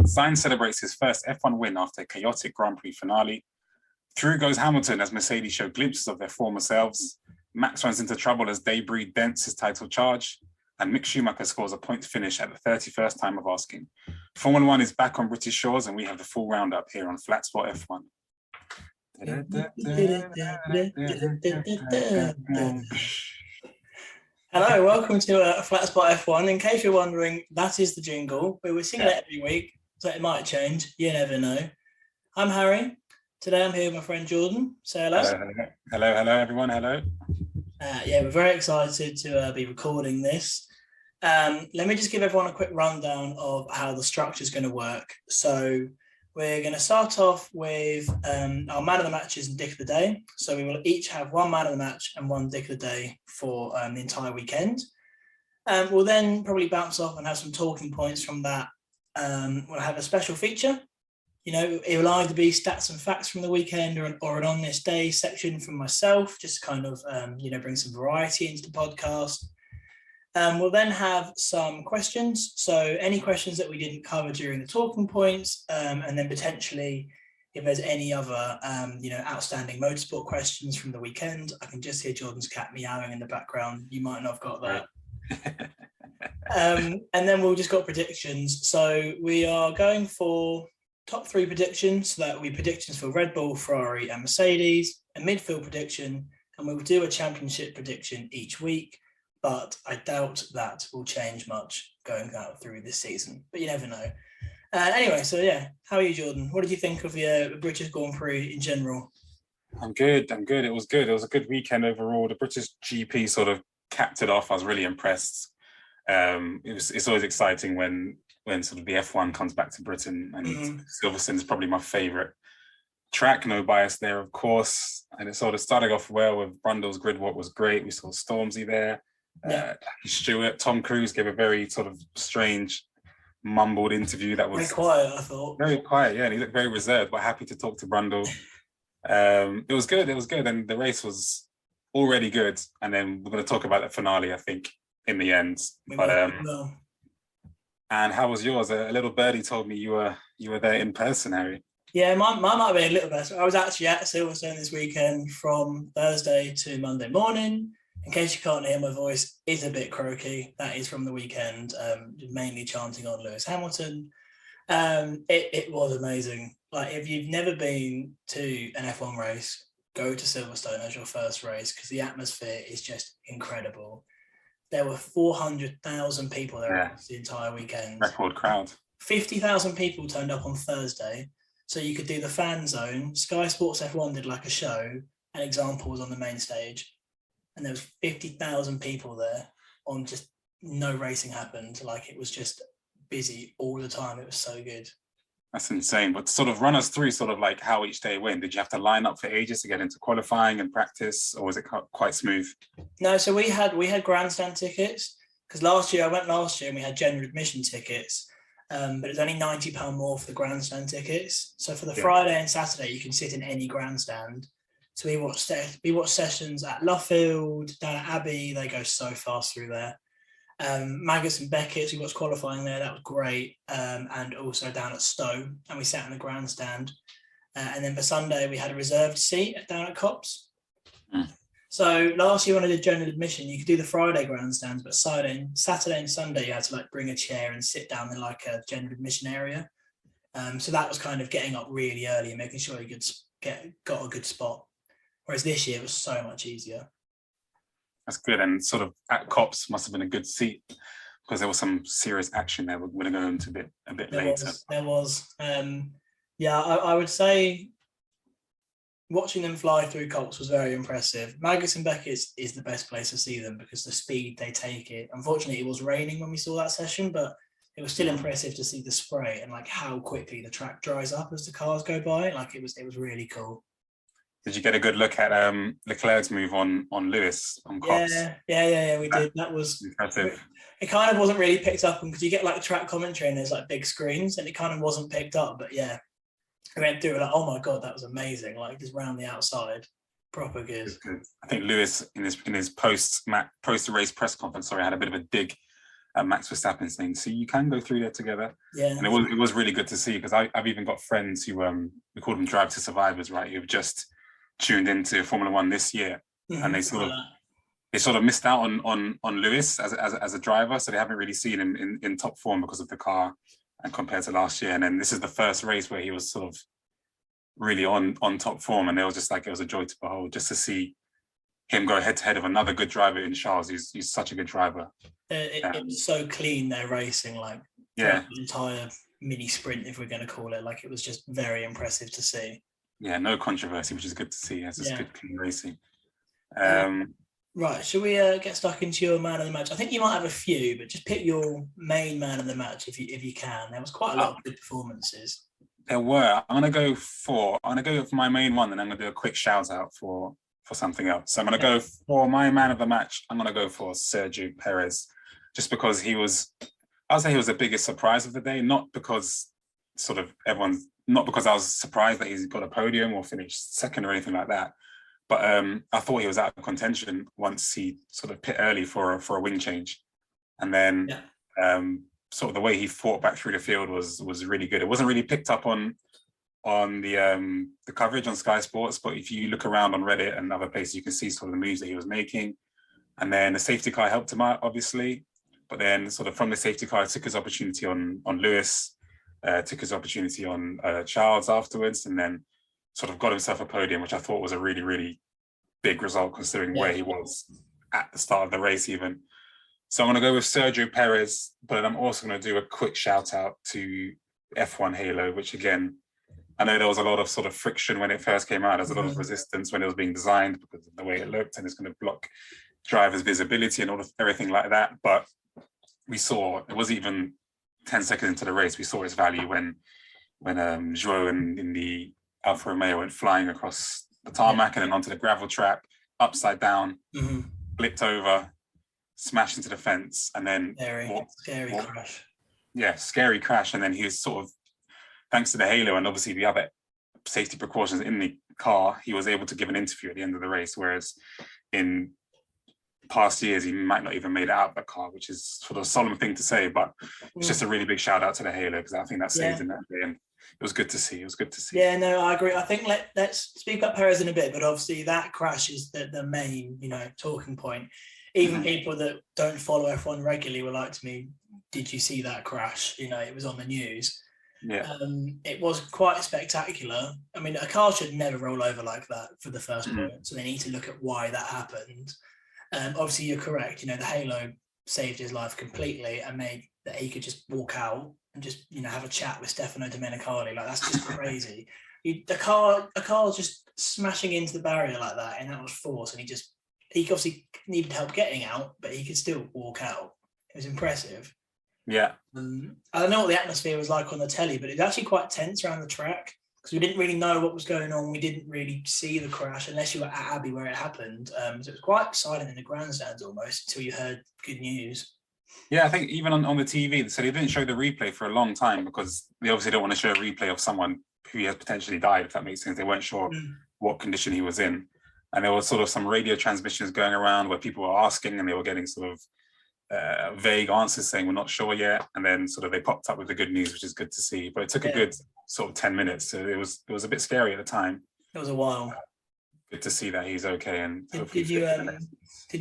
Sainz celebrates his first F1 win after a chaotic Grand Prix finale. Through goes Hamilton as Mercedes show glimpses of their former selves. Max runs into trouble as debris dents his title charge. And Mick Schumacher scores a point finish at the 31st time of asking. Formula One is back on British shores, and we have the full roundup here on Flat Spot F1. Hello, welcome to Flat Spot F1. In case you're wondering, that is the jingle. We sing it every week, so it might change. You never know. I'm Harry. Today I'm here with my friend Jordan. Say hello. Hello, everyone. Hello. We're very excited to be recording this. Let me just give everyone a quick rundown of how the structure is going to work. So we're going to start off with our man of the matches and dick of the day. So we will each have one man of the match and one dick of the day for the entire weekend. We'll then probably bounce off and have some talking points from that. We'll have a special feature. You know, it will either be stats and facts from the weekend or an on this day section from myself, just to kind of, bring some variety into the podcast. We'll then have some questions. So any questions that we didn't cover during the talking points, and then potentially if there's any other, outstanding motorsport questions from the weekend, I can just hear Jordan's cat meowing in the background. You might not have got that. And then we'll just got predictions. So we are going for top three predictions. So that will be predictions for Red Bull, Ferrari and Mercedes, a midfield prediction, and we'll do a championship prediction each week. But I doubt that will change much going out through this season. But you never know. Anyway, so yeah, how are you, Jordan? What did you think of the British Grand Prix in general? I'm good. It was good. It was a good weekend overall. The British GP sort of capped it off. I was really impressed. It's always exciting when sort of the F1 comes back to Britain, and Silverstone is probably my favourite track. No bias there, of course. And it sort of started off well with Brundle's grid walk was great. We saw Stormzy there. Stewart, Tom Cruise gave a very sort of strange mumbled interview that was very quiet, I thought. Very quiet, yeah, and he looked very reserved but happy to talk to Brundle. It was good, and the race was already good, and then we're going to talk about the finale, I think, in the end. And how was yours? A little birdie told me you were there in person, Harry. Yeah, mine might have been a little better. I was actually at Silverstone this weekend from Thursday to Monday morning. In case you can't hear, my voice is a bit croaky. That is from the weekend, mainly chanting on Lewis Hamilton. It was amazing. Like, if you've never been to an F1 race, go to Silverstone as your first race, because the atmosphere is just incredible. There were 400,000 people there the entire weekend. Record crowd. 50,000 people turned up on Thursday, so you could do the fan zone. Sky Sports F1 did like a show. An example was on the main stage. And there was 50,000 people there on just no racing happened. Like, it was just busy all the time. It was so good. That's insane. But sort of run us through sort of like how each day went. Did you have to line up for ages to get into qualifying and practice, or was it quite smooth? No, so we had grandstand tickets, because I went last year and we had general admission tickets, but it was only £90 more for the grandstand tickets. So for the Friday and Saturday, you can sit in any grandstand. So we watched sessions at Luffield, down at Abbey. They go so fast through there. Maggotts and Beckett's, we watched qualifying there. That was great. And also down at Stowe, and we sat in the grandstand. And then for Sunday, we had a reserved seat down at Copse. So last year when I did general admission, you could do the Friday grandstands, but Saturday and Sunday, you had to like bring a chair and sit down in like a general admission area. So that was kind of getting up really early and making sure you got a good spot. Whereas this year it was so much easier. That's good. And sort of at Copse must have been a good seat, because there was some serious action there. We're going to go into a bit later. There was. I would say watching them fly through Copse was very impressive. Maggotts and Beckett's is the best place to see them because the speed they take it. Unfortunately, it was raining when we saw that session, but it was still impressive to see the spray and like how quickly the track dries up as the cars go by. Like, it was really cool. Did you get a good look at Leclerc's move on Lewis on Copse? Yeah, we did. That was impressive. It kind of wasn't really picked up, because you get like track commentary and there's like big screens, and it kind of wasn't picked up. But yeah, we went through it like, oh my god, that was amazing! Like, just round the outside, proper good. I think Lewis in his post race press conference, had a bit of a dig Max Verstappen, saying, "See, you can go through there together." Yeah. And it was really good to see, because I've even got friends who we call them Drive to Survivors, right? Who've just tuned into Formula One this year, and they sort of missed out on Lewis as a driver, so they haven't really seen him in top form because of the car, and compared to last year. And then this is the first race where he was sort of really on top form, and it was just like, it was a joy to behold just to see him go head to head of another good driver in Charles. He's such a good driver. It was so clean, their racing, like the entire mini sprint, if we're going to call it. Like, it was just very impressive to see. Yeah, no controversy, which is good to see. It's just good, clean racing. Right, shall we get stuck into your man of the match? I think you might have a few, but just pick your main man of the match if you can. There was quite a lot of good performances. There were. I'm gonna go for my main one, and I'm gonna do a quick shout out for something else. So I'm gonna go for my man of the match. I'm gonna go for Sergio Perez, just because I'll say he was the biggest surprise of the day. Not because not because I was surprised that he's got a podium or finished second or anything like that. But I thought he was out of contention once he sort of pit early for a wing change, and then sort of the way he fought back through the field was really good. It wasn't really picked up on the coverage on Sky Sports, but if you look around on Reddit and other places, you can see sort of the moves that he was making. And then the safety car helped him out, obviously, but then sort of from the safety car, took his opportunity on Lewis, took his opportunity on Charles afterwards, and then sort of got himself a podium, which I thought was a really, really big result considering where he was at the start of the race even. So I'm going to go with Sergio Perez, but I'm also going to do a quick shout out to F1 Halo, which again, I know there was a lot of sort of friction when it first came out. There's a lot of resistance when it was being designed because of the way it looked, and it's going to block drivers' visibility and everything like that. But we saw, it wasn't even 10 seconds into the race, we saw its value when Joao in the Alfa Romeo went flying across the tarmac and then onto the gravel track, upside down, flipped over, smashed into the fence, and then scary crash. Yeah, scary crash. And then he was sort of, thanks to the halo and obviously the other safety precautions in the car, he was able to give an interview at the end of the race, whereas in past years he might not even made it out of the car, which is sort of a solemn thing to say, but it's just a really big shout out to the halo, because I think that saved in that day, and it was good to see. Yeah, no, I agree. I think let's speak about Perez in a bit, but obviously that crash is the main, talking point. Even people that don't follow F1 regularly were like to me, "Did you see that crash? It was on the news." Yeah. It was quite spectacular. I mean, a car should never roll over like that for the first point, so they need to look at why that happened. Obviously, you're correct. The halo saved his life completely and made that he could just walk out and just have a chat with Stefano Domenicali. Like, that's just crazy. A car just smashing into the barrier like that, and that was force. And he obviously needed help getting out, but he could still walk out. It was impressive. Yeah. I don't know what the atmosphere was like on the telly, but it was actually quite tense around the track because we didn't really know what was going on. We didn't really see the crash unless you were at Abbey where it happened. So it was quite silent in the grandstands almost until you heard good news. Yeah, I think even on the TV, so they didn't show the replay for a long time because they obviously don't want to show a replay of someone who has potentially died, if that makes sense. They weren't sure what condition he was in. And there was sort of some radio transmissions going around where people were asking and they were getting sort of vague answers saying, "We're not sure yet." And then sort of they popped up with the good news, which is good to see. But it took a good sort of 10 minutes. So it was a bit scary at the time. It was a while. Good to see that he's okay. And did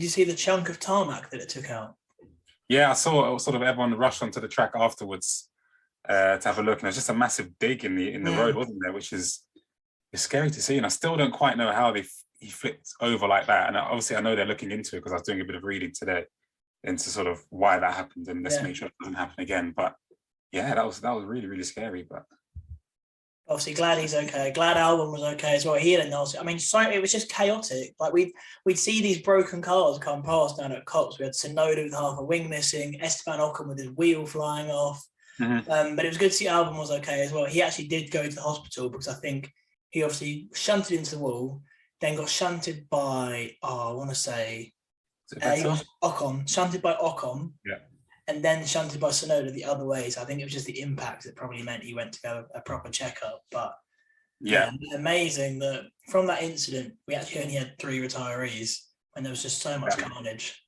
you see the chunk of tarmac that it took out? Yeah, I saw sort of everyone rushed onto the track afterwards to have a look, and there's just a massive dig in the road, wasn't there? Which is scary to see, and I still don't quite know how he flipped over like that. And obviously, I know they're looking into it because I was doing a bit of reading today into sort of why that happened, and let's make sure it doesn't happen again. But yeah, that was really, really scary. But obviously, glad he's okay. Glad Albon was okay as well. He had a nasty. I mean, it was just chaotic. Like we'd see these broken cars come past down at Cops. We had Tsunoda with half a wing missing, Esteban Ocon with his wheel flying off. But it was good to see Albon was okay as well. He actually did go to the hospital because I think he obviously shunted into the wall, then got shunted by I want to say Ocon, shunted by Ocon. Yeah. And then shunted by Tsunoda the other way. So I think it was just the impact that probably meant he went to go a proper checkup. But amazing that from that incident, we actually only had 3 retirees when there was just so much carnage.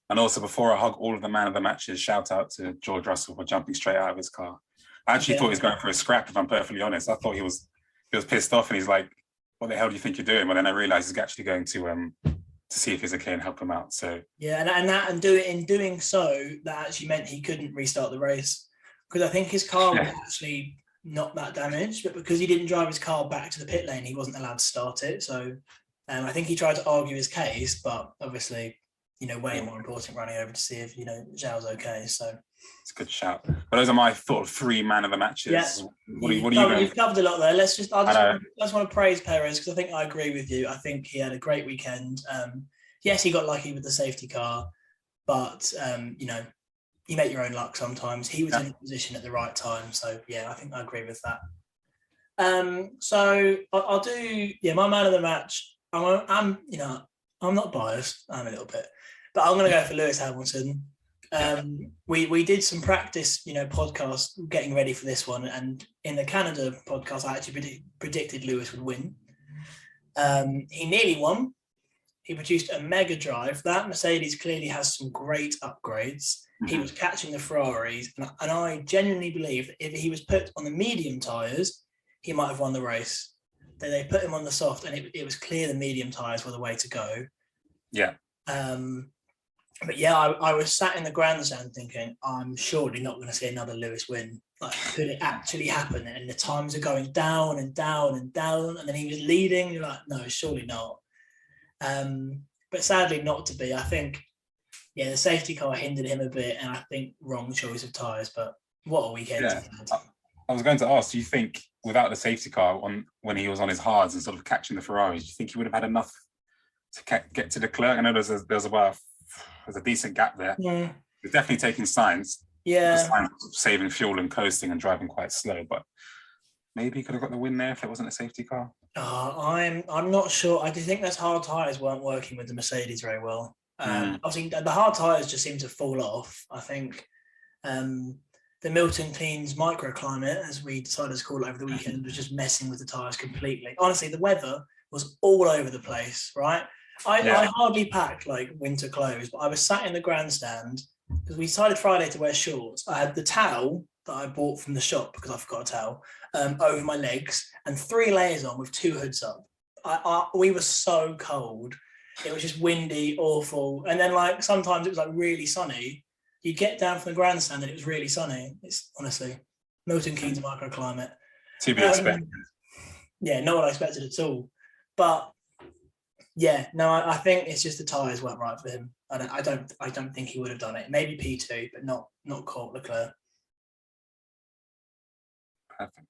And also, before I hug all of the man of the matches, shout out to George Russell for jumping straight out of his car. I actually thought he was going for a scrap, if I'm perfectly honest. I thought he was pissed off, and he's like, "What the hell do you think you're doing?" But then I realized he's actually going to see if he's okay and help him out. So yeah, and in doing so, that actually meant he couldn't restart the race, because I think his car was actually not that damaged, but because he didn't drive his car back to the pit lane, he wasn't allowed to start it. So I think he tried to argue his case, but obviously, way more important running over to see if, Zhao's okay. So it's a good shout. But those are my thought of 3 man of the matches. Yeah. What are you going? You've covered a lot there. I just want to praise Perez, because I think I agree with you. I think he had a great weekend. Yes, he got lucky with the safety car, but you make your own luck sometimes. He was in a position at the right time. So yeah, I think I agree with that. So I'll do my man of the match. I'm not biased. I'm a little bit, but I'm going to go for Lewis Hamilton. We did some practice, podcast getting ready for this one, and in the Canada podcast, I actually predicted Lewis would win. He nearly won. He produced a mega drive. That Mercedes clearly has some great upgrades. He was catching the Ferraris, and I genuinely believe that if he was put on the medium tyres, he might have won the race. They put him on the soft, and it was clear the medium tyres were the way to go. Yeah. But yeah, I was sat in the grandstand thinking, I'm surely not going to see another Lewis win. Like, could it actually happen? And the times are going down and down and down, and then he was leading. You're like, no, surely not. But sadly, not to be. I think, the safety car hindered him a bit, and I think wrong choice of tyres. But what a weekend! Yeah. I was going to ask, do you think without the safety car when he was on his hards and sort of catching the Ferraris, do you think he would have had enough to get to Leclerc? I know there's a decent gap there. Yeah. He's definitely taking Sainz. Yeah. Sainz saving fuel and coasting and driving quite slow, but maybe he could have got the win there if it wasn't a safety car. I'm not sure. I do think those hard tyres weren't working with the Mercedes very well. Obviously, the hard tyres just seem to fall off. I think the Milton Keynes microclimate, as we decided to call it over the weekend, was just messing with the tyres completely. Honestly, the weather was all over the place, right? I hardly packed like winter clothes, but I was sat in the grandstand because we decided Friday to wear shorts. I had the towel that I bought from the shop because I forgot a towel over my legs, and 3 layers on with 2 hoods up. We were so cold. It was just windy, awful. And then like sometimes it was like really sunny. You get down from the grandstand and it was really sunny. It's honestly Milton Keynes microclimate. To be expected. Yeah, not what I expected at all. But yeah, no, I think it's just the tyres weren't right for him. I don't think he would have done it. Maybe P2, but not caught Leclerc. Perfect.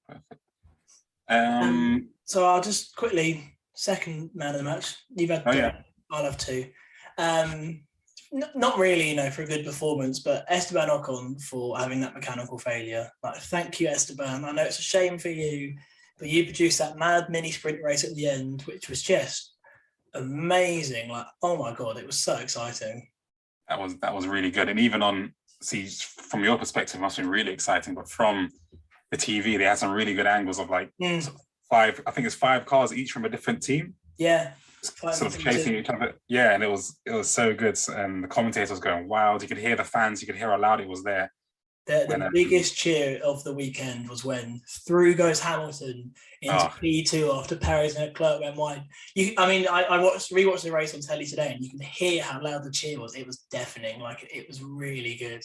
So I'll just quickly, second man of the match. You've had I'll have 2. Not really, for a good performance, but Esteban Ocon for having that mechanical failure. Like, thank you, Esteban. I know it's a shame for you, but you produced that mad mini sprint race at the end, which was just amazing. Like, oh my God, it was so exciting. That was really good. And even from your perspective, it must have been really exciting, but from the TV, they had some really good angles of like 5, I think it's 5 cars, each from a different team. Yeah. Sort of chasing each other. Yeah, and it was so good. And the commentator was going wild. You could hear the fans, you could hear how loud it was there. The biggest cheer of the weekend was when through goes Hamilton into P2 after Perez and Leclerc went wide. I rewatched the race on telly today, and you can hear how loud the cheer was. It was deafening. Like, it was really good.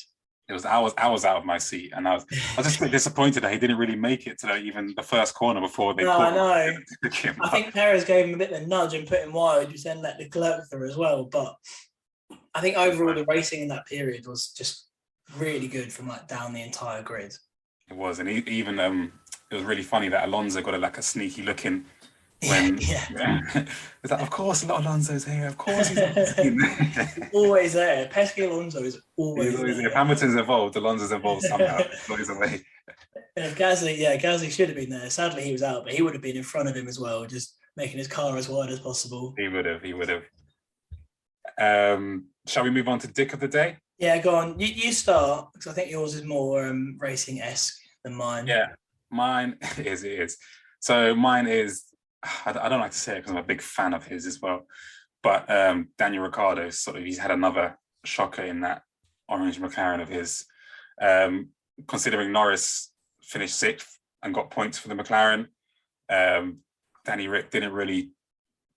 It was I was out of my seat, and I was just a bit disappointed that he didn't really make it to even the first corner before they. No, I know. I think Perez gave him a bit of a nudge and put him wide, which then let Leclerc through as well. But I think overall the racing in that period was just really good from like down the entire grid. It was, and even it was really funny that Alonso got a sneaky look in. When it's like, of course, Alonso's here. Of course, he's always there. Pesky Alonso is always there. If Hamilton's involved, Alonso's involved somehow. Always away. If Gasly should have been there. Sadly, he was out, but he would have been in front of him as well, just making his car as wide as possible. He would have. Shall we move on to Dick of the Day? Yeah, go on. You start, because I think yours is more racing-esque than mine. Yeah, mine is. So mine is. I don't like to say it because I'm a big fan of his as well, but Daniel Ricciardo he's had another shocker in that orange McLaren of his. Considering Norris finished 6th and got points for the McLaren, Danny Ric didn't really,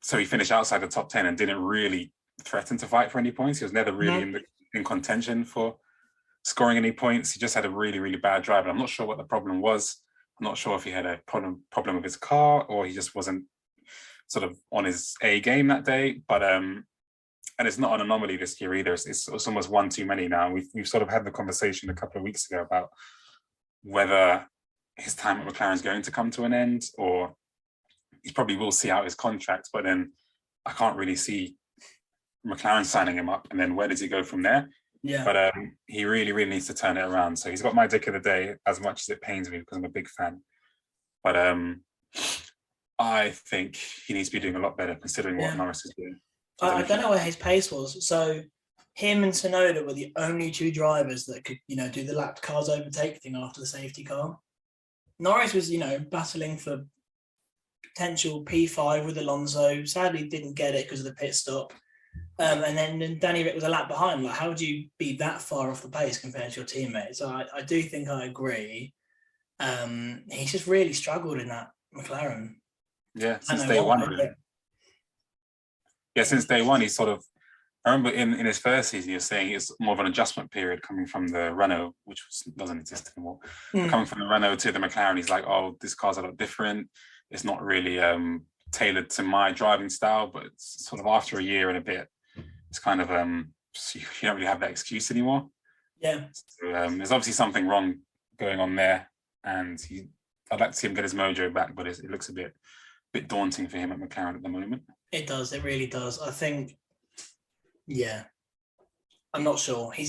so he finished outside the top 10 and didn't really threaten to fight for any points. He was never really in contention for scoring any points. He just had a really, really bad drive. And I'm not sure what the problem was. I'm not sure if he had a problem with his car or he just wasn't sort of on his A game that day. But and it's not an anomaly this year either. It's almost one too many now. We've sort of had the conversation a couple of weeks ago about whether his time at McLaren is going to come to an end, or he probably will see out his contract. But then I can't really see McLaren signing him up, and then where does he go from there? Yeah. But he really, really needs to turn it around. So he's got my dick of the day, as much as it pains me because I'm a big fan. But I think he needs to be doing a lot better considering what Norris is doing. I don't know where his pace was. So him and Tsunoda were the only two drivers that could, do the lapped cars overtake thing after the safety car. Norris was, battling for potential P5 with Alonso. Sadly, didn't get it because of the pit stop. And then Danny Ric was a lap behind. Like, how would you be that far off the pace compared to your teammates? So I do think I agree. He's just really struggled in that McLaren. Yeah, since day one. Yeah, since day one, he's sort of. I remember in his first season, he was saying it's more of an adjustment period coming from the Renault, which doesn't exist anymore. Coming from the Renault to the McLaren, he's like, oh, this car's a lot different. It's not really tailored to my driving style, but it's sort of after a year and a bit, it's kind of you don't really have that excuse anymore. Yeah. So, there's obviously something wrong going on there, and I'd like to see him get his mojo back, but it looks a bit daunting for him at McLaren at the moment. It does. It really does. I think. Yeah. I'm not sure. I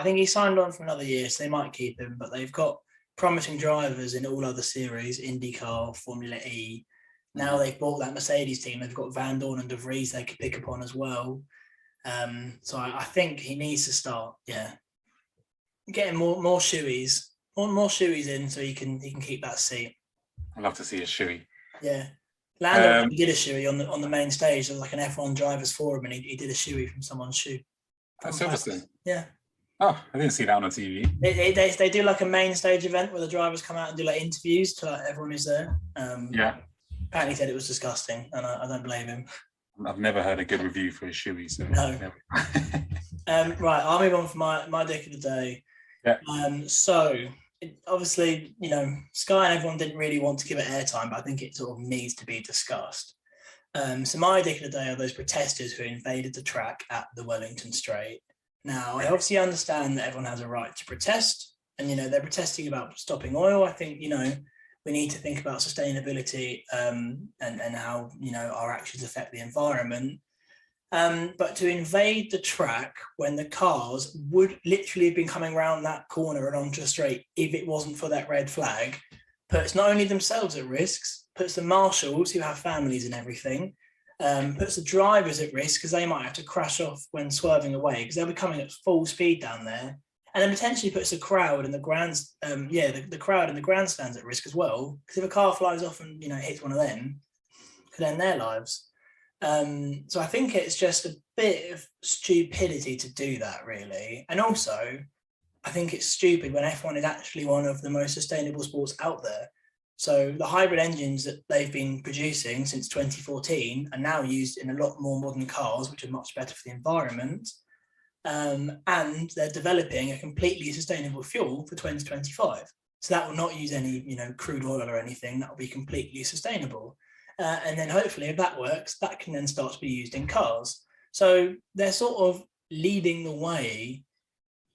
think he signed on for another year, so they might keep him, but they've got promising drivers in all other series, IndyCar, Formula E. Now they've bought that Mercedes team. They've got Van Dorn and De Vries they could pick up on as well. So I think he needs to start, getting more shoeies, more shoeies in so he can keep that seat. I'd love to see a shoey. Yeah. Lando did a shoey on the main stage. There was like an F1 drivers forum, and he did a shoey from someone's shoe. At Silverstone? Yeah. Oh, I didn't see that on the TV. They do like a main stage event where the drivers come out and do like interviews to like everyone who's there. Apparently said it was disgusting, and I don't blame him. I've never heard a good review for a shoey. So no. Right, I'll move on for my dick of the day. Yeah. So obviously, Sky and everyone didn't really want to give it airtime, but I think it sort of needs to be discussed. So my dick of the day are those protesters who invaded the track at the Wellington Straight. Now, I obviously understand that everyone has a right to protest, and they're protesting about stopping oil. I think we need to think about sustainability and how our actions affect the environment. But to invade the track when the cars would literally have been coming around that corner and onto a straight if it wasn't for that red flag, puts not only themselves at risk, puts the marshals who have families and everything, puts the drivers at risk because they might have to crash off when swerving away because they'll be coming at full speed down there, and then potentially puts the crowd and the crowd and the grandstands at risk as well, because if a car flies off and hits one of them, it could end their lives. So I think it's just a bit of stupidity to do that, really. And also, I think it's stupid when F1 is actually one of the most sustainable sports out there. So the hybrid engines that they've been producing since 2014 are now used in a lot more modern cars, which are much better for the environment. And they're developing a completely sustainable fuel for 2025. So that will not use any, crude oil or anything. That will be completely sustainable. And then hopefully if that works, that can then start to be used in cars. So they're sort of leading the way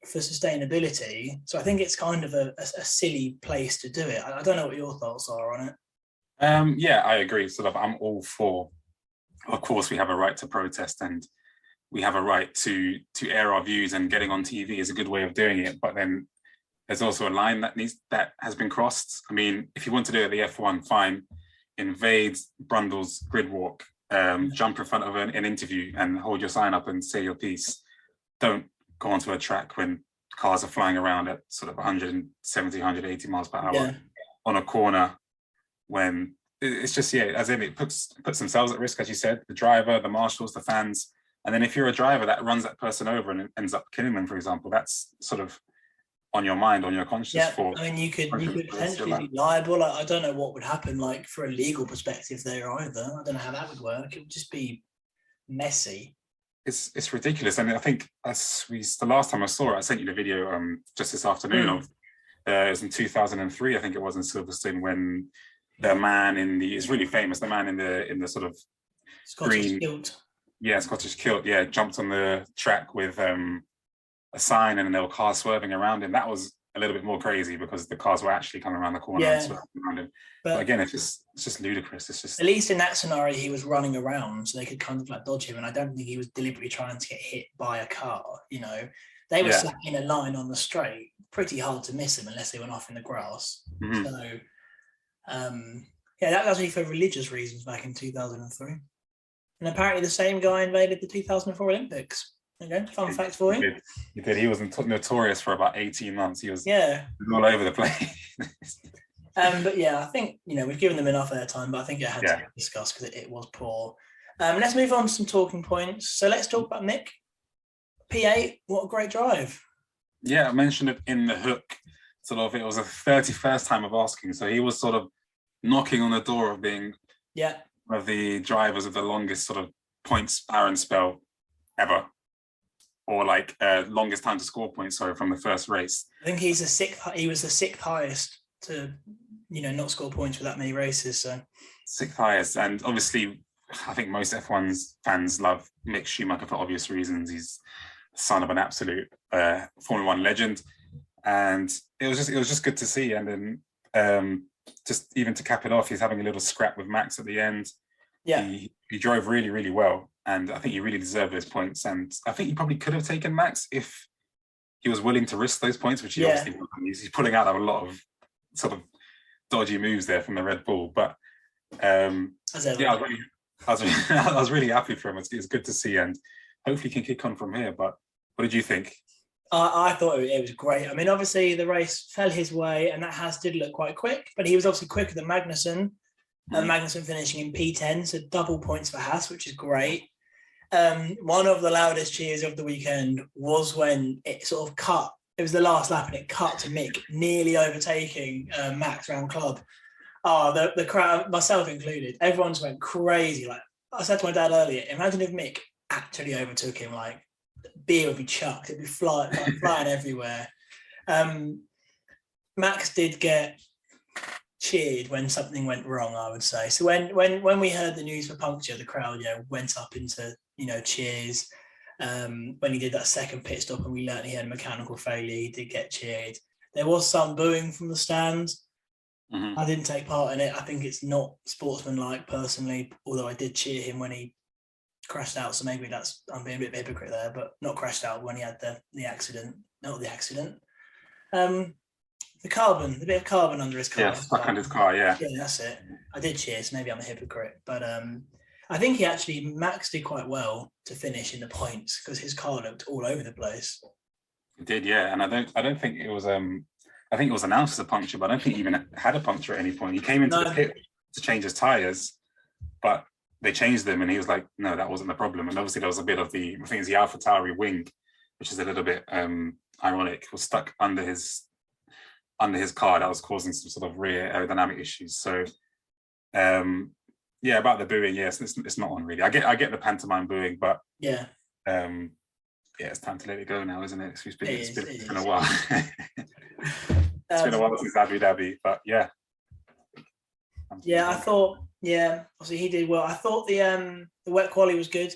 for sustainability. So I think it's kind of a silly place to do it. I don't know what your thoughts are on it. Yeah, I agree. I'm all for, of course, we have a right to protest and we have a right to air our views, and getting on TV is a good way of doing it. But then there's also a line that has been crossed. I mean, if you want to do it at the F1, fine. Invade Brundle's grid walk, jump in front of an interview and hold your sign up and say your piece. Don't go onto a track when cars are flying around at sort of 170, 180 miles per hour on a corner, when it's just, as in it puts themselves at risk, as you said, the driver, the marshals, the fans, And then if you're a driver that runs that person over and ends up killing them, for example, that's sort of on your mind, on your conscience Yeah, for. I mean, you could potentially be liable. I don't know what would happen, like for a legal perspective there either. I don't know how that would work. It would just be messy. It's ridiculous. And I think the last time I saw it, I sent you the video just this afternoon of it was in 2003, I think it was, in Silverstone, when the man it's really famous, the man in the sort of Scottish green kilt. Yeah, Scottish kilt, yeah, jumped on the track with a sign, and there were cars swerving around him. That was a little bit more crazy because the cars were actually coming around the corner and swerving around him. But again, it's just ludicrous. It's just, at least in that scenario, he was running around, so they could kind of like dodge him. And I don't think he was deliberately trying to get hit by a car. You know, they were sat in a line on the straight, pretty hard to miss him unless they went off in the grass. So, that was only for religious reasons back in 2003. And apparently the same guy invaded the 2004 Olympics. Okay, fun fact for you. He did. He was notorious for about 18 months. He was all over the place. But yeah, I think, we've given them enough airtime, but I think it had to be discussed because it was poor. Let's move on to some talking points. So let's talk about Mick. P8, what a great drive. Yeah, I mentioned it in the hook. Sort of, it was a 31st time of asking. So he was sort of knocking on the door of being one of the drivers of the longest sort of points Aaron spell ever. Or like longest time to score points, from the first race. I think he was the sixth highest to, not score points for that many races. So sixth highest. And obviously, I think most F1 fans love Mick Schumacher for obvious reasons. He's the son of an absolute Formula One legend. And it was just good to see. And then just even to cap it off, he's having a little scrap with Max at the end. Yeah. He drove really, really well. And I think he really deserved those points. And I think he probably could have taken Max if he was willing to risk those points, which he obviously wasn't. He's pulling out a lot of sort of dodgy moves there from the Red Bull. But I was really happy for him. It's good to see, and hopefully he can kick on from here. But what did you think? I thought it was great. I mean, obviously the race fell his way, and that did look quite quick, but he was obviously quicker than Magnussen. And Magnussen finishing in P10, so double points for Haas, which is great. One of the loudest cheers of the weekend was when it sort of cut. It was the last lap, and it cut to Mick nearly overtaking Max round club. Oh, the crowd, myself included, everyone just went crazy. Like I said to my dad earlier, imagine if Mick actually overtook him. Like beer would be chucked, it'd be flying everywhere. Max did get cheered when something went wrong, I would say. So when we heard the news for puncture, the crowd went up into cheers. When he did that second pit stop and we learned he had a mechanical failure, he did get cheered. There was some booing from the stands. I didn't take part in it. I think it's not sportsmanlike personally, although I did cheer him when he crashed out, so maybe I'm being a bit of a hypocrite there, but not crashed out when he had the accident. Not the accident. The bit of carbon under his car. Yeah, stuck under his car, yeah. Yeah, that's it. I did cheer, so maybe I'm a hypocrite. But I think Max did quite well to finish in the points because his car looked all over the place. It did, yeah. And I don't think it was I think it was announced as a puncture, but I don't think he even had a puncture at any point. He came into the pit to change his tyres, but they changed them and he was like, no, that wasn't the problem. And obviously there was a bit of I think it's the AlphaTauri wing, which is a little bit ironic, was stuck under his car. That was causing some sort of rear aerodynamic issues. So about the booing, yes, it's not on really. I get the pantomime booing, but it's time to let it go now, isn't it? It's been a while. It's been a while since Abu Dhabi, but yeah. I thought, obviously he did well. I thought the wet quali was good.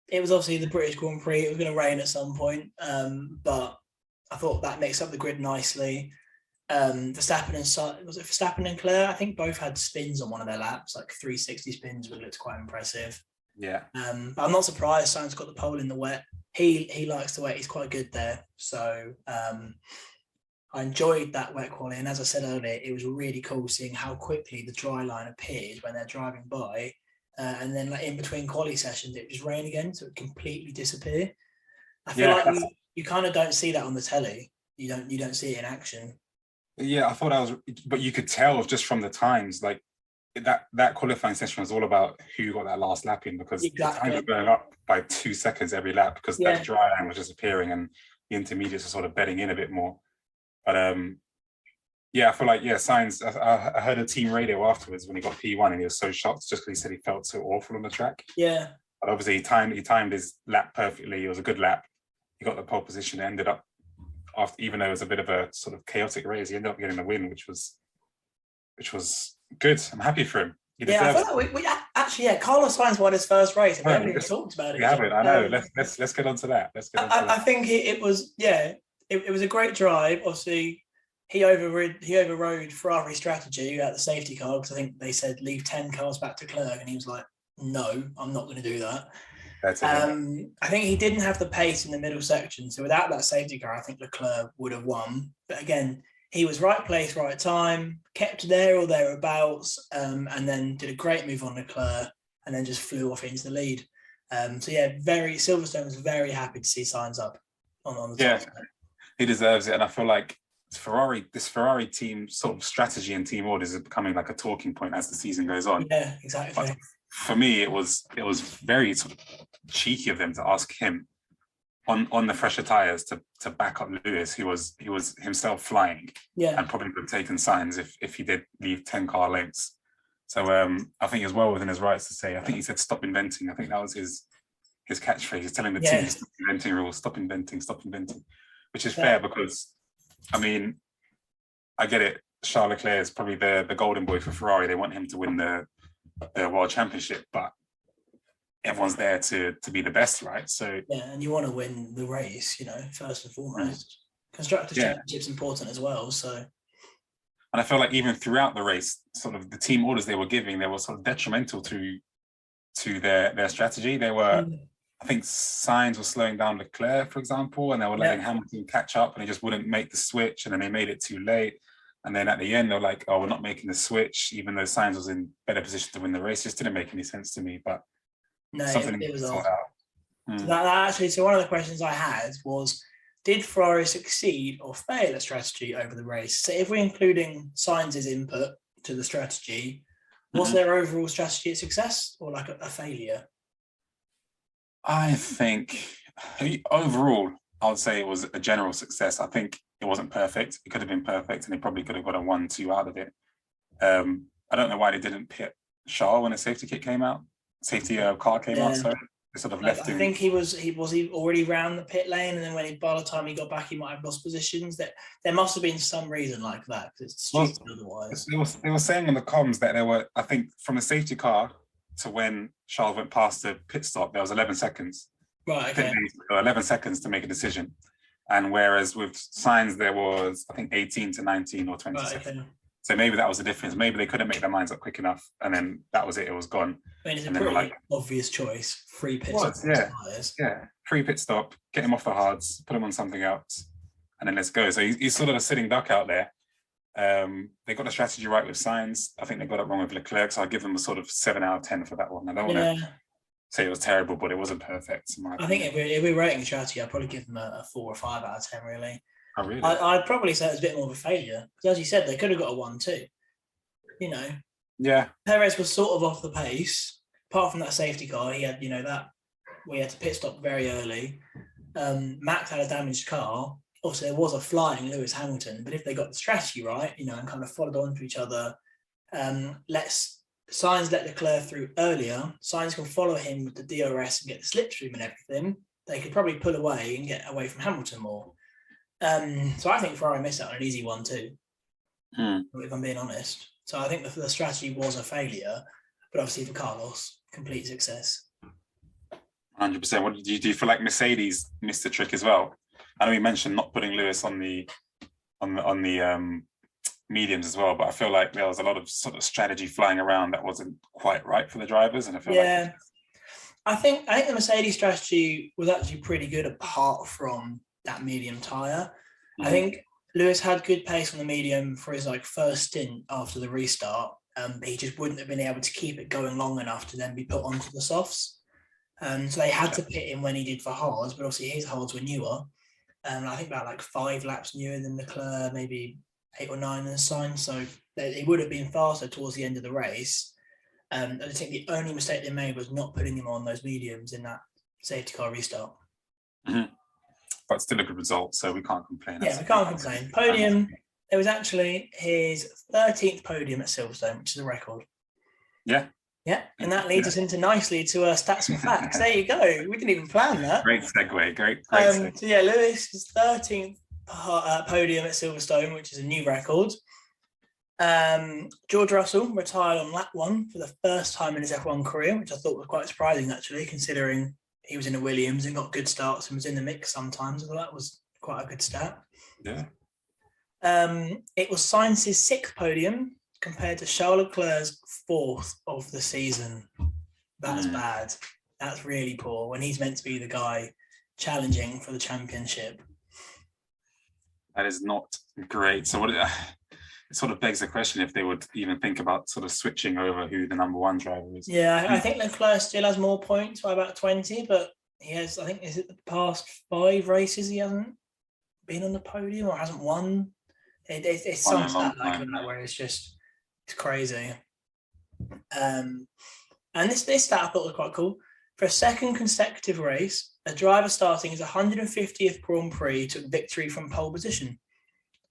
It was obviously the British Grand Prix. It was going to rain at some point, but I thought that mixed up the grid nicely. Verstappen and Claire, I think both had spins on one of their laps, like 360 spins, which looked quite impressive. Yeah. But I'm not surprised Sainz got the pole in the wet. He likes the wet. He's quite good there. So I enjoyed that wet quality. And as I said earlier, it was really cool seeing how quickly the dry line appeared when they're driving by. And then in between quali sessions, it just rained again, so it completely disappeared. I feel like you kind of don't see that on the telly. You don't see it in action. Yeah, I thought but you could tell just from the times, like that qualifying session was all about who got that last lap in, because the times were going up by 2 seconds every lap because that dry line was disappearing and the intermediates were sort of bedding in a bit more. But I feel like Sainz. I heard a team radio afterwards when he got P1 and he was so shocked just because he said he felt so awful on the track. Yeah. But obviously he timed his lap perfectly. It was a good lap. He got the pole position. It ended up after, even though it was a bit of a sort of chaotic race, he ended up getting the win, which was good. I'm happy for him. I feel like we actually, Carlos Sainz won his first race, and we haven't even talked about it. We haven't. I know. Let's get on to that. I think it was it was a great drive. Obviously, he overrode Ferrari's strategy at the safety car, because I think they said leave 10 cars back to Leclerc, and he was like, no, I'm not going to do that. I think he didn't have the pace in the middle section, so without that safety car, I think Leclerc would have won. But again, he was right place, right time, kept there or thereabouts, and then did a great move on Leclerc, and then just flew off into the lead. Silverstone was very happy to see Sainz up on the top. He deserves it, and I feel like this Ferrari team sort of strategy and team orders is becoming like a talking point as the season goes on. Yeah, exactly. But for me, it was very sort of cheeky of them to ask him on the fresher tires to back up Lewis, who was himself flying, and probably would have taken Sainz if he did leave 10 car lengths. So I think he was well within his rights to say. I think he said stop inventing. I think that was his catchphrase. He's telling the team to stop inventing rules, stop inventing, which is fair, because I mean, I get it. Charles Leclerc is probably the golden boy for Ferrari. They want him to win the World Championship, but everyone's there to be the best, right? So and you want to win the race, first and foremost. Constructors Championship's important as well. So, and I feel like even throughout the race, sort of the team orders they were giving, they were sort of detrimental to their strategy. They were, I think Sainz was slowing down Leclerc, for example, and they were letting Hamilton catch up, and he just wouldn't make the switch, and then they made it too late. And then at the end, they're like, "Oh, we're not making the switch," even though Sainz was in better position to win the race. It just didn't make any sense to me. But no, it was odd. So one of the questions I had was, did Ferrari succeed or fail at strategy over the race? So if we're including Sainz's input to the strategy, was their overall strategy a success or like a failure? I think overall, I would say it was a general success. I think it wasn't perfect. It could have been perfect, and they probably could have got a 1-2 out of it. I don't know why they didn't pit Charles when a safety car came out. So they sort of left him. I think he already round the pit lane, and then by the time he got back, he might have lost positions. That there must have been some reason like that, because it's stupid otherwise. They were saying in the comms that there were, I think, from the safety car to when Charles went past the pit stop, there was 11 seconds. Right, okay. 11 seconds to make a decision. And whereas with Sainz, there was, I think, 18 to 19 or 20 seconds. Okay. So maybe that was the difference. Maybe they couldn't make their minds up quick enough, and then that was it. It was gone. I mean, it's a pretty obvious choice. Free pit stop. Free pit stop, get him off the hards, put him on something else, and then let's go. So he's sort of a sitting duck out there. They got the strategy right with Sainz. I think they got it wrong with Leclerc, so I'll give them a sort of 7 out of 10 for that one. I don't want to say it was terrible, but it wasn't perfect. I think if we're rating strategy, I'd probably give them a 4 or 5 out of 10, really. Oh, really? I'd probably say it was a bit more of a failure, because as you said, they could have got a 1-2. Yeah. Perez was sort of off the pace. Apart from that safety car, he had, that we had to pit stop very early. Max had a damaged car. Obviously, there was a flying Lewis Hamilton, but if they got the strategy right, and kind of followed on to each other, Sainz let Leclerc through earlier. Sainz can follow him with the DRS and get the slipstream and everything. They could probably pull away and get away from Hamilton more. So I think Ferrari missed out on an easy 1-2, if I'm being honest. So I think the strategy was a failure, but obviously for Carlos, complete success. 100%. What do you feel like Mercedes missed the trick as well? I know you mentioned not putting Lewis on the mediums as well, but I feel like there was a lot of sort of strategy flying around that wasn't quite right for the drivers, and I feel like I think the Mercedes strategy was actually pretty good apart from that medium tyre. I think Lewis had good pace on the medium for his first stint after the restart, but he just wouldn't have been able to keep it going long enough to then be put onto the softs. So they had to pit him when he did for hards, but obviously his hards were newer. I think about 5 laps newer than Leclerc, maybe 8 or 9 than Sainz. So he would have been faster towards the end of the race. I think the only mistake they made was not putting him on those mediums in that safety car restart. Mm-hmm. But still a good result, so we can't complain. Yeah, we can't complain. Podium, it was actually his 13th podium at Silverstone, which is a record. Yeah. Yeah, and that leads us into nicely to stats and facts. There you go. We didn't even plan that. Great segue. Great segue. So yeah, Lewis's 13th podium at Silverstone, which is a new record. George Russell retired on lap 1 for the first time in his F1 career, which I thought was quite surprising, actually, considering he was in a Williams and got good starts and was in the mix sometimes. So that was quite a good stat. Yeah. It was Sainz's 6th podium compared to Charles Leclerc's 4th of the season. That's bad. That's really poor when he's meant to be the guy challenging for the championship. That is not great. So it sort of begs the question if they would even think about sort of switching over who the number 1 driver is. Yeah, I think Leclerc still has more points by about 20, but he has, I think, is it the past 5 races he hasn't been on the podium or hasn't won? It's some stat like that where it's crazy. And this stat I thought was quite cool. For a second consecutive race, a driver starting his 150th Grand Prix took victory from pole position.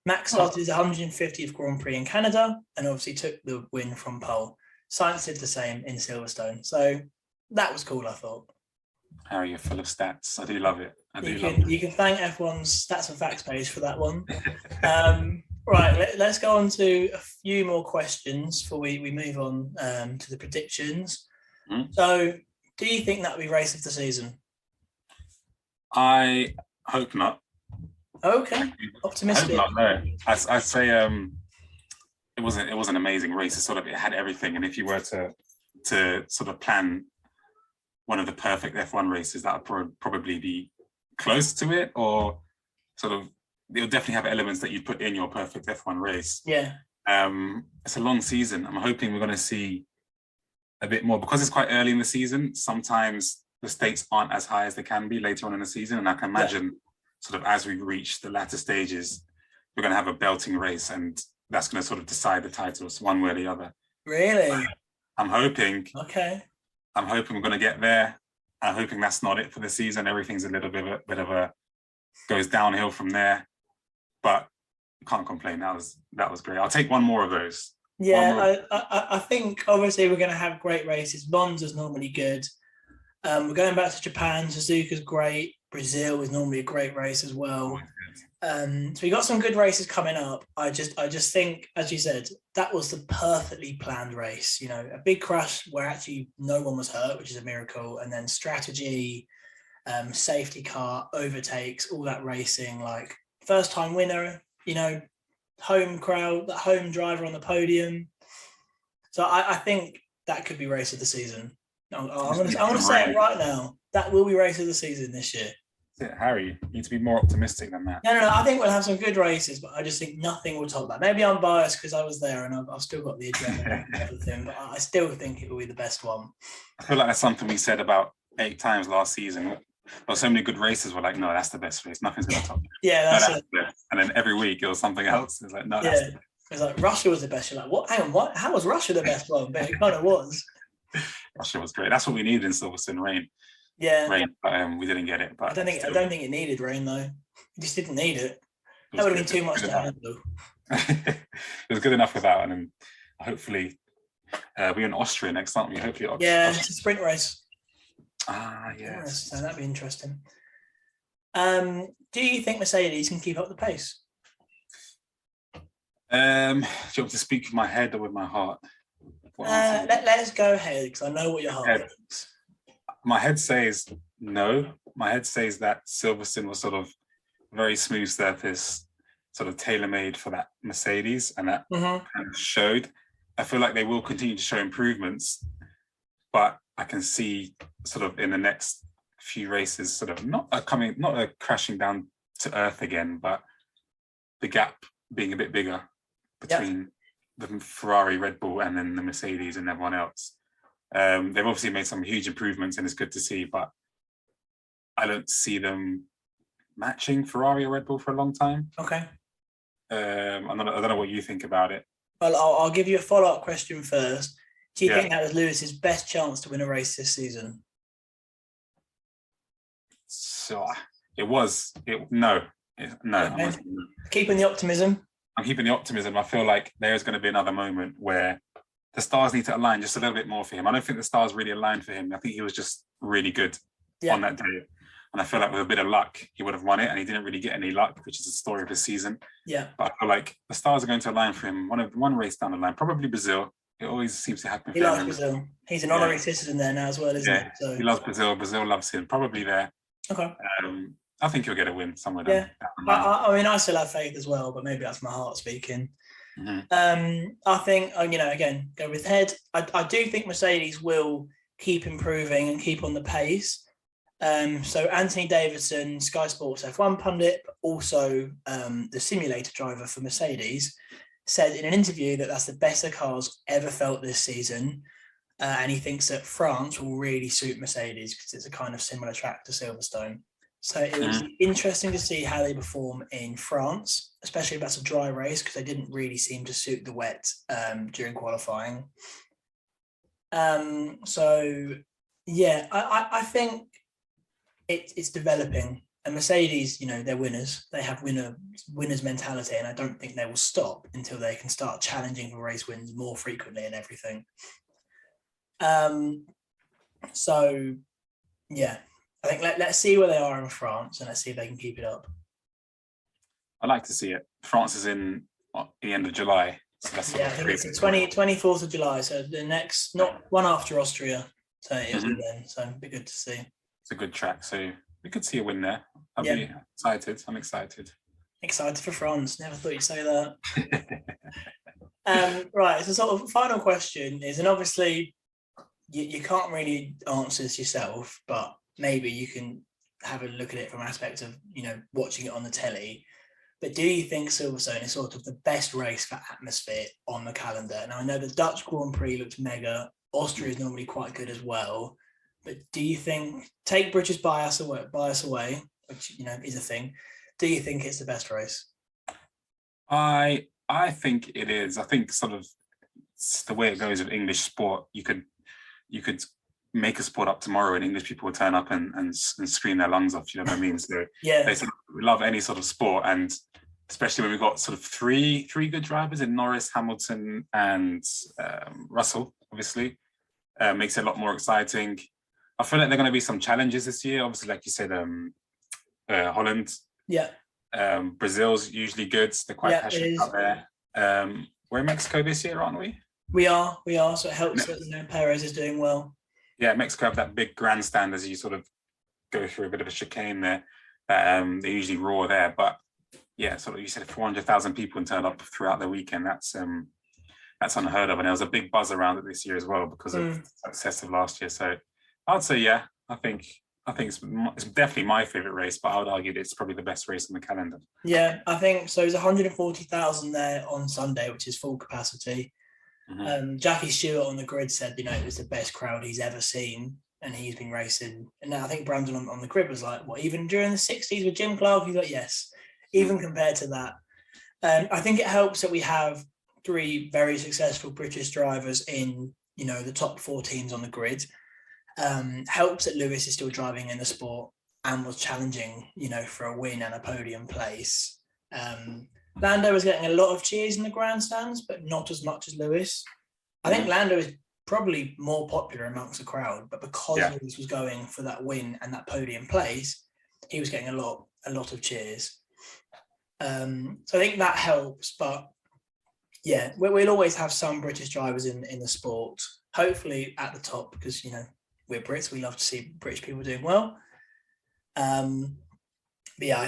Max started his 150th Grand Prix in Canada and obviously took the win from pole. Sainz did the same in Silverstone. So that was cool, I thought. Harry, you're full of stats. I do love it. You can thank F1's Stats and Facts page for that one. Right, let's go on to a few more questions before we move on to the predictions. So, do you think that will be race of the season? I hope not. Okay, optimistic. I hope not, no. I'd say it was an amazing race. It had everything, and if you were to sort of plan one of the perfect F1 races, that would probably be close to it, or sort of it'll definitely have elements that you put in your perfect F1 race. Yeah. It's a long season. I'm hoping we're going to see a bit more because it's quite early in the season. Sometimes the stakes aren't as high as they can be later on in the season, and I can imagine sort of as we reach the latter stages, we're going to have a belting race, and that's going to sort of decide the titles one way or the other. Really? I'm hoping. Okay. I'm hoping we're going to get there. I'm hoping that's not it for the season. Everything's a little bit of a goes downhill from there, but can't complain. That was great. I'll take one more of those. Yeah, I think obviously we're going to have great races. Monza's normally good. We're going back to Japan. Suzuka's great. Brazil is normally a great race as well. So we got some good races coming up. I just think, as you said, that was the perfectly planned race. You know, a big crash where actually no one was hurt, which is a miracle, and then strategy, safety car, overtakes, all that racing, like first time winner. You know, home crowd, that home driver on the podium. So I think that could be race of the season. I'm going to say it right now. That will be race of the season this year. Harry, you need to be more optimistic than that. No. I think we'll have some good races, but I just think nothing will top that. Maybe I'm biased because I was there and I've still got the adrenaline and everything, but I still think it will be the best one. I feel like that's something we said about 8 times last season. There were so many good races. We're like, no, that's the best race. Nothing's going to top it. Yeah, that's it. The best. And then every week it was something else. It's like, no, that's the best. It's like Russia was the best. You're like, what? Hang on, what? How was Russia the best one? But it kind of was. Russia was great. That's what we needed in Silverstone, rain. Yeah. Rain, but we didn't get it. But I don't think it needed rain though. It just didn't need it. That would have been too much to handle. It was good enough without, and then hopefully we're in Austria next, aren't we? Hopefully, yeah, it's a sprint race. Yes. So that'd be interesting. Do you think Mercedes can keep up the pace? Do you want me to speak with my head or with my heart? Let's go ahead because I know what your heart thinks. My head says no. My head says that Silverstone was sort of very smooth surface, sort of tailor-made for that Mercedes, and that kind of showed. I feel like they will continue to show improvements, but I can see sort of in the next few races, sort of not a crashing down to earth again, but the gap being a bit bigger between the Ferrari, Red Bull, and then the Mercedes and everyone else. They've obviously made some huge improvements and it's good to see, but I don't see them matching Ferrari or Red Bull for a long time. Okay. I don't know what you think about it. Well, I'll give you a follow-up question first. Do you Yeah. think that was Lewis's best chance to win a race this season? So it was. No. No. Okay. Keeping the optimism. I'm keeping the optimism. I feel like there's going to be another moment where the stars need to align just a little bit more for him. I don't think the stars really aligned for him. I think he was just really good on that day. And I feel like with a bit of luck, he would have won it. And he didn't really get any luck, which is the story of his season. Yeah. But I feel like the stars are going to align for him one race down the line, probably Brazil. It always seems to happen. He loves Brazil. He's an honorary citizen there now as well, isn't he? So he loves Brazil. Brazil loves him. Probably there. Okay. I think he'll get a win somewhere down the line. I mean, I still have faith as well, but maybe that's my heart speaking. Mm-hmm. I think, again, go with head. I do think Mercedes will keep improving and keep on the pace. So Anthony Davidson, Sky Sports F1 pundit, but also the simulator driver for Mercedes, said in an interview that that's the best the car's ever felt this season. And he thinks that France will really suit Mercedes because it's a kind of similar track to Silverstone. So it was interesting to see how they perform in France, especially if that's a dry race, because they didn't really seem to suit the wet during qualifying. I think it's developing. And Mercedes, they're winners. They have winners mentality, and I don't think they will stop until they can start challenging for race wins more frequently and everything. I think let's see where they are in France, and let's see if they can keep it up. I'd like to see it. France is in the end of July. So that's I think it's the 24th of July. So the next, not one after Austria. So it'll be then. So it'd be good to see. It's a good track. So we could see a win there. I'll be excited. I'm excited. Excited for France. Never thought you'd say that. Right. So sort of final question is, and obviously you can't really answer this yourself, but maybe you can have a look at it from aspect of, watching it on the telly. But do you think Silverstone is sort of the best race for atmosphere on the calendar? Now, I know the Dutch Grand Prix looked mega. Austria is normally quite good as well. But do you think, take British bias away, which, is a thing. Do you think it's the best race? I think it is. I think sort of the way it goes with English sport, you could make a sport up tomorrow and English people will turn up and scream their lungs off, you know what I mean? So they sort of love any sort of sport, and especially when we've got sort of three good drivers in Norris, Hamilton and Russell, obviously, makes it a lot more exciting. I feel like there are going to be some challenges this year, obviously, like you said, Holland. Brazil's usually good. They're quite passionate out there. We're in Mexico this year, aren't we? We are. So it helps that Perez is doing well. Yeah, Mexico have that big grandstand as you sort of go through a bit of a chicane there. They usually roar there, but sort of you said 400,000 people turned up throughout the weekend. That's unheard of, and there was a big buzz around it this year as well because of the success of last year. So I'd say I think it's definitely my favorite race, but I would argue that it's probably the best race on the calendar. Yeah, I think so. There's 140,000 there on Sunday, which is full capacity. Jackie Stewart on the grid said, it was the best crowd he's ever seen, and he's been racing. And now I think Brandon on the grid was like, what, even during the 60s with Jim Clark? He's like, yes, even compared to that. I think it helps that we have three very successful British drivers in, the top four teams on the grid. Helps that Lewis is still driving in the sport and was challenging, for a win and a podium place. Lando was getting a lot of cheers in the grandstands, but not as much as Lewis. I think Lando is probably more popular amongst the crowd, but because Lewis was going for that win and that podium place, he was getting a lot of cheers. So I think that helps, but we'll always have some British drivers in the sport, hopefully at the top, because, we're Brits, we love to see British people doing well. I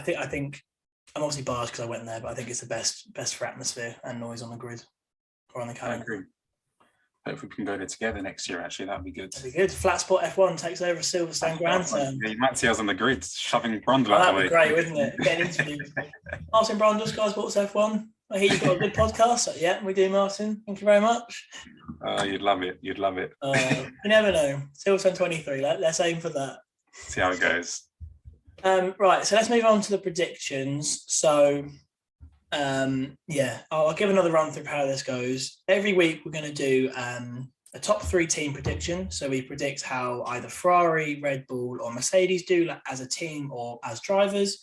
think I'm obviously biased because I went there, but I think it's the best for atmosphere and noise on the grid or on the calendar. I agree. Hopefully we can go there together next year, actually. That'd be good. That'd be good. Flat Spot F1 takes over Silverstone Grandstand. Yeah, you might see us on the grid shoving Brundle out the way. That'd be great, wouldn't it? Getting interviews. Martin Brundle, Sky Sports F1. I hear you've got a good podcast. So, yeah, we do, Martin. Thank you very much. You'd love it. You never know. Silverstone 23. Let's aim for that. See how it goes. Right, so let's move on to the predictions. So Yeah, I'll give another run through how this goes. Every week we're going to do a top 3 team prediction. So we predict how either Ferrari, Red Bull, or Mercedes do, like, as a team or as drivers.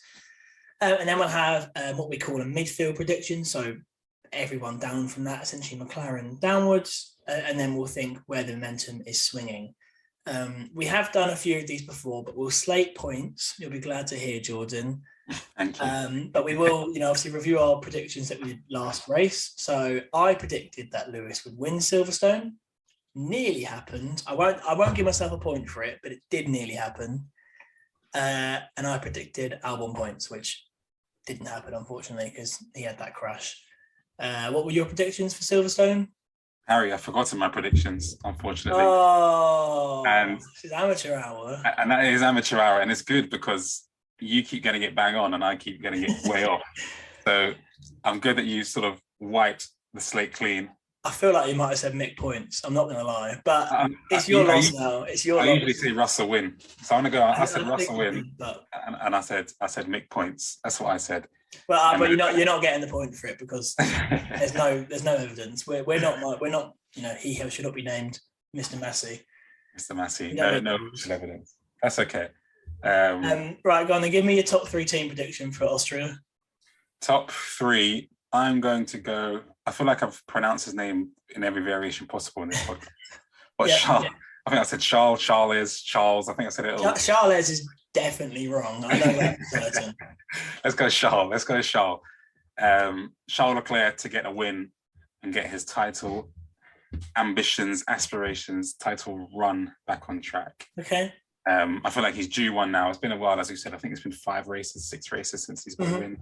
And then we'll have what we call a midfield prediction. So everyone down from that, essentially McLaren downwards. And then we'll think where the momentum is swinging. We have done a few of these before, but we'll slate points. You'll be glad to hear, Jordan. Thank you. But we will, obviously review our predictions that we did last race. So I predicted that Lewis would win Silverstone. Nearly happened. I won't give myself a point for it, but it did nearly happen. And I predicted Albon points, which didn't happen, unfortunately, because he had that crash. What were your predictions for Silverstone? Harry, I've forgotten my predictions, unfortunately. Oh, and this is amateur hour. And that is amateur hour, and it's good because you keep getting it bang on and I keep getting it way off. So I'm good that you sort of wiped the slate clean. I feel like you might have said Mick points. I'm not going to lie, but it's your loss now. It's your loss. I usually say Russell win. So I'm going to go, I said Russell win, and I said Mick points. That's what I said. Well, but you're not getting the point for it because there's no evidence. We're not he should not be named Mr. Massey. Mr. Massey, no evidence. That's okay. Right, go on then. Give me your top 3 team prediction for Austria. Top 3. I'm going to go. I feel like I've pronounced his name in every variation possible in this podcast. But Charles, I think I said Charles. I think I said it all. Charles is definitely wrong. I know that for certain. Let's go Charles. Charles Leclerc to get a win and get his title ambitions, aspirations, title run back on track. Okay. I feel like he's due one now. It's been a while, as you said. I think it's been 5 races, 6 races since he's got a win.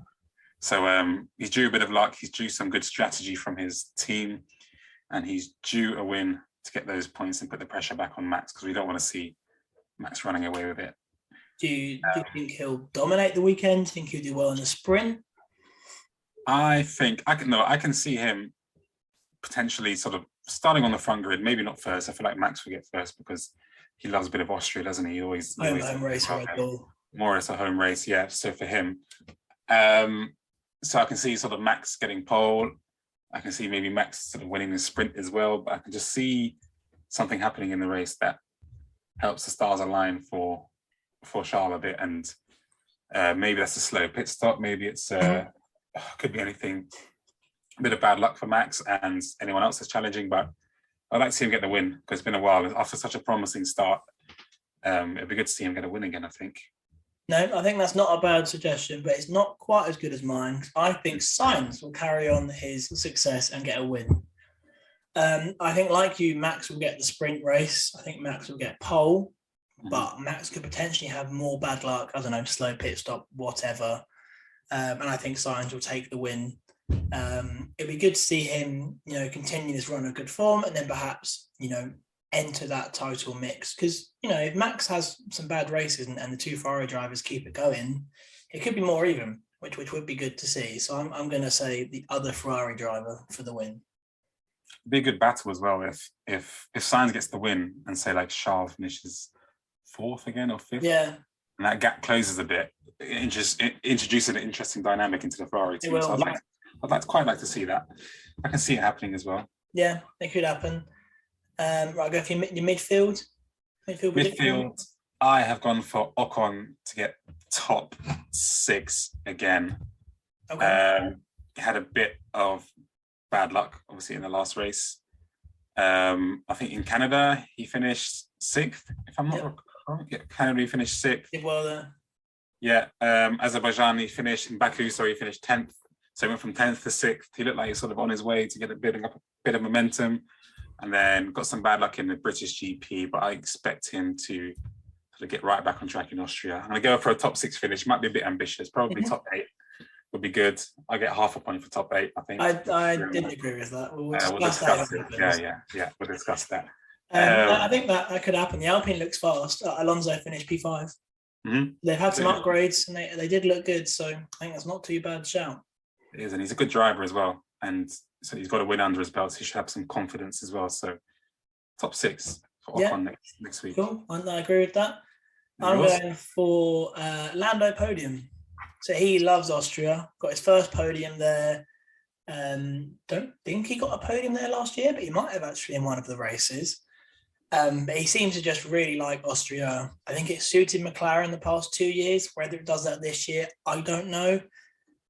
So he's due a bit of luck. He's due some good strategy from his team, and he's due a win to get those points and put the pressure back on Max, because we don't want to see Max running away with it. Do you think he'll dominate the weekend? Do you think he'll do well in the sprint? I think I can see him potentially sort of starting on the front grid, maybe not first. I feel like Max will get first because he loves a bit of Austria, doesn't he? Always home race, Red Bull. More as a home race, yeah. So for him, so I can see sort of Max getting pole. I can see maybe Max sort of winning the sprint as well. But I can just see something happening in the race that helps the stars align for Charles a bit. And maybe that's a slow pit stop. Maybe it's could be anything. A bit of bad luck for Max and anyone else that's challenging, but I'd like to see him get the win because it's been a while. After such a promising start, it'd be good to see him get a win again, I think. No, I think that's not a bad suggestion, but it's not quite as good as mine. I think Sainz will carry on his success and get a win. I think, like you, Max will get the sprint race. I think Max will get pole, but Max could potentially have more bad luck. I don't know, slow pit stop, whatever. And I think Sainz will take the win. It'd be good to see him, continue this run of good form and then perhaps, enter that title mix. Because, if Max has some bad races and the 2 Ferrari drivers keep it going, it could be more even, which would be good to see. So I'm going to say the other Ferrari driver for the win. Be a good battle as well if Sainz gets the win and say like Charles finishes 4th again or 5th. Yeah. And that gap closes a bit. It just introduces an interesting dynamic into the Ferrari team. So I'd quite like to see that. I can see it happening as well. Yeah, it could happen. Right, go for your midfield. Midfield, I have gone for Ocon to get top 6 again. Okay. He had a bit of bad luck, obviously, in the last race. I think in Canada, he finished 6th, if I'm not wrong. Yeah, Canada, he finished 6th. Did well there. Yeah, Azerbaijan, he finished 10th. So he went from 10th to 6th. He looked like he's sort of on his way to building up a bit of momentum, and then got some bad luck in the British GP, but I expect him to sort of get right back on track in Austria. I'm going to go for a top 6 finish. Might be a bit ambitious. Probably top 8 would be good. I get half a point for top 8, I think. I didn't agree with that. We'll discuss it. Yeah. We'll discuss that. I think that could happen. The Alpine looks fast. Alonso finished P5. Mm-hmm. They've had some upgrades and they did look good. So I think that's not too bad a shout. It is, and he's a good driver as well. And so he's got a win under his belt. So he should have some confidence as well. So top 6 for Ocon next week. Cool. I agree with that. I'm going for Lando podium. So he loves Austria. Got his first podium there. Don't think he got a podium there last year, but he might have actually in one of the races. But he seems to just really like Austria. I think it suited McLaren the past 2 years. Whether it does that this year, I don't know.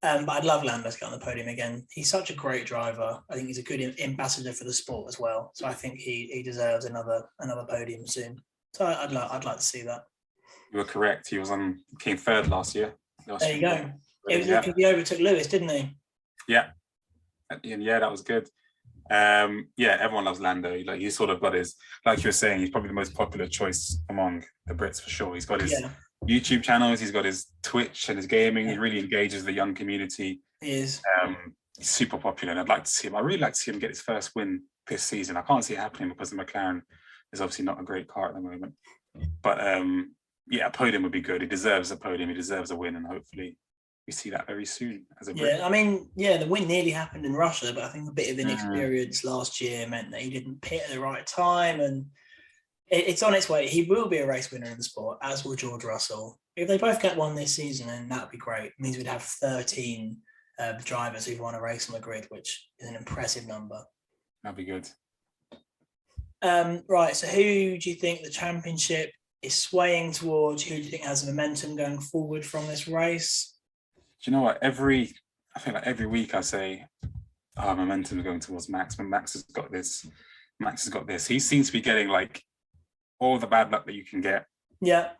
But I'd love Lando to get on the podium again. He's such a great driver. I think he's a good ambassador for the sport as well. So I think he deserves another podium soon. So I'd like to see that. You were correct. Came third last year. There you go. It was because he overtook Lewis, didn't he? Yeah. Yeah, that was good. Everyone loves Lando. Like he's sort of got his, like you were saying, he's probably the most popular choice among the Brits for sure. He's got his YouTube channels, he's got his Twitch and his gaming. He really engages the young community. He is. He's super popular, and I'd like to see him. I really like to see him get his first win this season. I can't see it happening because the McLaren is obviously not a great car at the moment. But a podium would be good. He deserves a podium. He deserves a win, and hopefully we see that very soon as a Brit. I mean, the win nearly happened in Russia, but I think a bit of inexperience last year meant that he didn't pit at the right time, and it's on its way. He will be a race winner in the sport, as will George Russell. If they both get one this season, then that would be great. It means we'd have 13 drivers who've won a race on the grid, which is an impressive number. That'd be good. Right, so who do you think the championship is swaying towards? Who do you think has momentum going forward from this race? Do you know what? I feel like every week I say, momentum is going towards Max, but Max has got this. He seems to be getting like all the bad luck that you can get. Yeah.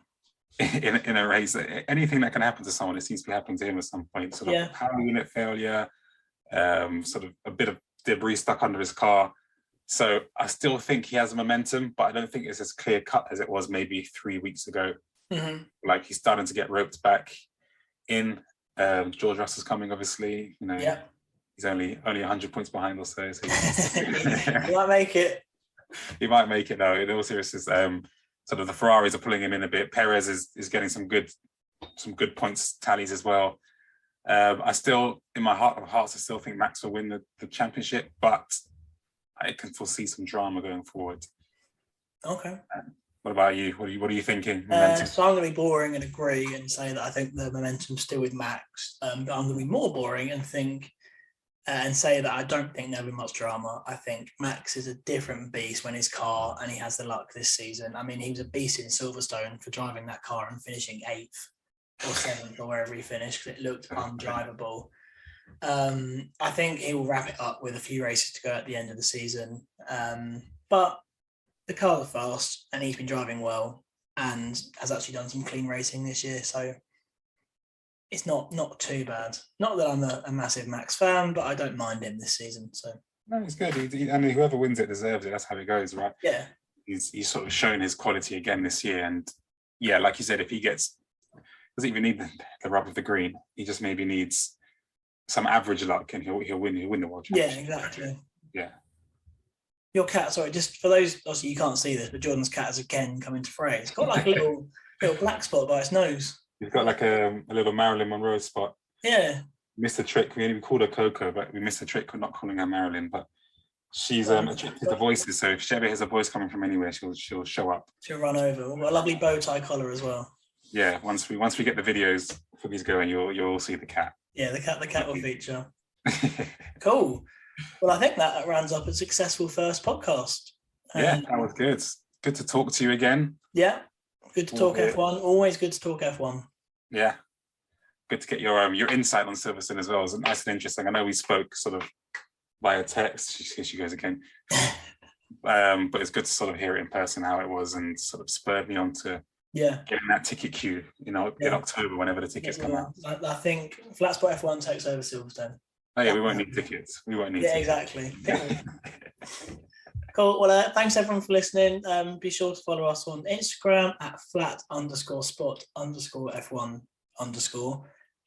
In a race, anything that can happen to someone, it seems to be happening to him at some point. Sort of power unit failure, sort of a bit of debris stuck under his car. So I still think he has momentum, but I don't think it's as clear cut as it was maybe 3 weeks ago. Mm-hmm. Like he's starting to get roped back in. George Russell's coming, obviously. He's only 100 points behind or so. He might make it. He might make it though. In all seriousness, sort of the Ferraris are pulling him in a bit. Perez is getting some good points tallies as well. I still, in my heart of hearts, I still think Max will win the championship, but I can foresee some drama going forward. Okay. What about you? What are you thinking? So I'm going to be boring and agree and say that I think the momentum's still with Max. But I'm going to be more boring and think and say that I don't think there'll be much drama. I think Max is a different beast when his car, and he has the luck this season. I mean, he was a beast in Silverstone for driving that car and finishing 8th or 7th or wherever he finished because it looked undrivable. I think he will wrap it up with a few races to go at the end of the season. But the cars are fast, and he's been driving well and has actually done some clean racing this year. So it's not too bad. Not that I'm a massive Max fan, but I don't mind him this season. So no, it's good. I mean, whoever wins it deserves it. That's how it goes, right? Yeah. He's sort of shown his quality again this year, and like you said, if he doesn't even need the rub of the green, he just maybe needs some average luck, and he'll win the world championship. Yeah, exactly. Yeah. Your cat, sorry, just for those, obviously you can't see this, but Jordan's cat has again come into fray. It's got like a little black spot by its nose. He's got like a little Marilyn Monroe spot. Yeah. Missed the trick. We called her Coco, but we missed the trick of not calling her Marilyn. But she's attracted to voices, so if she ever hears a voice coming from anywhere, she'll show up. She'll run over. We've got a lovely bow tie collar as well. Yeah, once we get the videos for these going, you'll see the cat. Yeah, the cat will feature. Cool. Well, I think that rounds up a successful first podcast. That was good. Good to talk to you again. Yeah, good to talk F1. Always good to talk F1. Yeah, good to get your insight on Silverstone as well. It was nice and interesting. I know we spoke sort of via text. Here she goes again. But it's good to sort of hear it in person how it was, and sort of spurred me on to getting that ticket queue. In October, whenever the tickets come out. I think Flat Spot F1 takes over Silverstone. Oh yeah, we won't need tickets. We won't need tickets. Exactly. Cool. Well, thanks everyone for listening. Be sure to follow us on Instagram at flat_spot_F1_.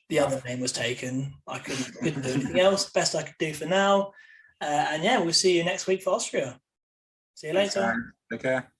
The other name was taken. I couldn't do anything else. Best I could do for now. And we'll see you next week for Austria. See you later. Take care.